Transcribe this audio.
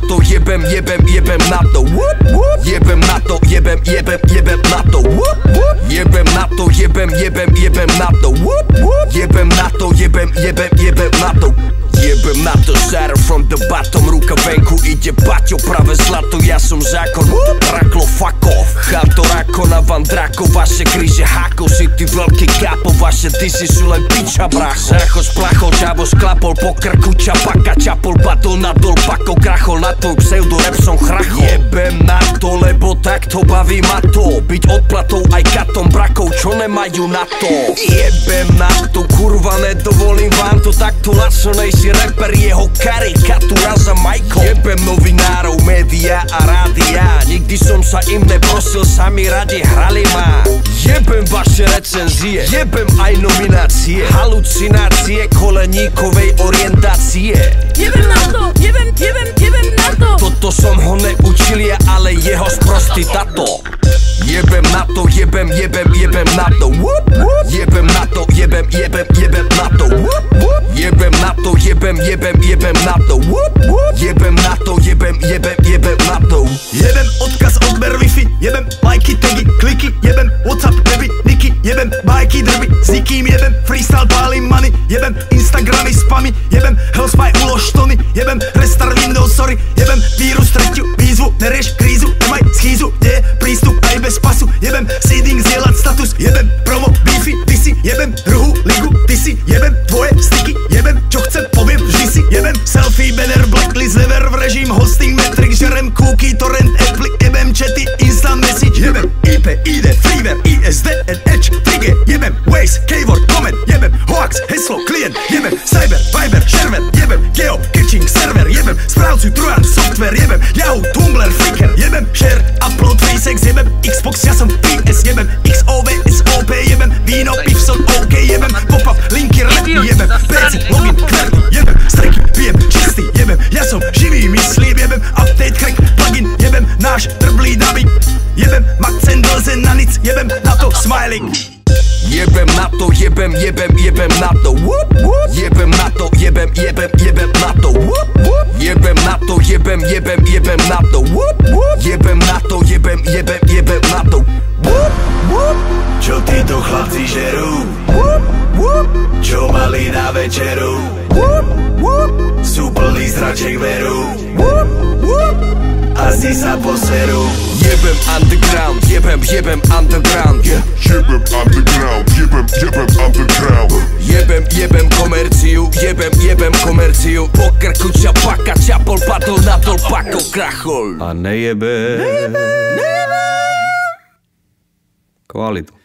to, jebem na to. Jebem na to, jebem na to. Jebem na to, jebem na to. Jebem na to, jebem na to. Jebem na to, shatter from the bottom. Ruka venku, ide baťo, pravé zlato, ja som zákon. Raklo, fuck off. Cháto rakona, van drako, vaše kríže hákov. Si ty veľký kápo, vaše disy sú len piča, bracho. Zácho splachol, čavo sklapol, po krku čapaka, čapol, batol nadol, pakol, krachol na tvoj pseudo, rap som chrachol. Jebem na to, lebo takto baví ma to. Byť odplatou aj katom brakov, čo nemajú na to. Jebem na to, kurva, nedovolím vám to, takto laco nejsi rapper, jeho karikatúra za Michael. Jebem novinárov, média a rádia, nikdy som sa im neprosil, sami radi hrali ma. Jebem vaše recenzie, jebem aj nominácie, halucinácie koleníkovej orientácie. Jebem na to, jebem na to. Toto som ho neučil ja, ale jeho sprostý tato. Jebem na to, jebem na to. Jebem na to, jebem na to. Jebem na to, jebem na to. Jebem na to, jebem na to. Jebem odkaz, odber wifi, jebem lajky, tagy, kliky, jebem whatsapp, baby, niky, jebem bajky, drby, s nikým jebem freestyle, pálim money, jebem instagramy, spamy, jebem hellspy, ulož tony, jebem restart Windows, sorry, jebem vírus, tretiu výzvu, nerieš krízu, nemaj schýzu, kde je prístup aj bez pasu, jebem seeding, zdieľať status, jebem promo, beefy, disy, jebem druhú ligu, ty si, jebem tvoje sticky, jebem čo chcem, poviem vždy si, jebem selfie, banner, blacklist, lever v režim, hosting, metric, žerem cookie, torrent, apply, jebem chaty, instant message, jebem IP, ID, freeware, ISD, edge, trigger, jebem Waze, keyword, comment, jebem hoax, heslo, klient, jebem cyber, viber, shareware, jebem geo, catching, server, jebem správcu, trojan, software, jebem Yahoo, Tumblr, Flickr, jebem share, upload, facex, jebem Xbox, ja som PS, jebem XOV, SOP, jebem víno, pivson, OK, jebem pop-up, linky, rapy, jebem PC, login, kverty, jebem streky, pijem čistý, jebem ja som živý, myslím, jebem update, crack, plugin, jebem náš drblý dubbing, jebem Maxen, Delzen, na nic, jebem na to smiling. Jebem na to, jebem na to. Jebem na to, jebem na to. Jebem na to, jebem na to. Jebem na to, jebem na to. Čo títo chlapci žerú? Čo mali na večeru? Sú plný zraček veru, asi sa poserú. Jebem underground, jebem underground, yeah. Jebem underground, jebem underground. Jebem komerciu, jebem komerciu. Po krku čapaka, čapol, padol, nadol, pakol, krachol. A nejebe kvalitu.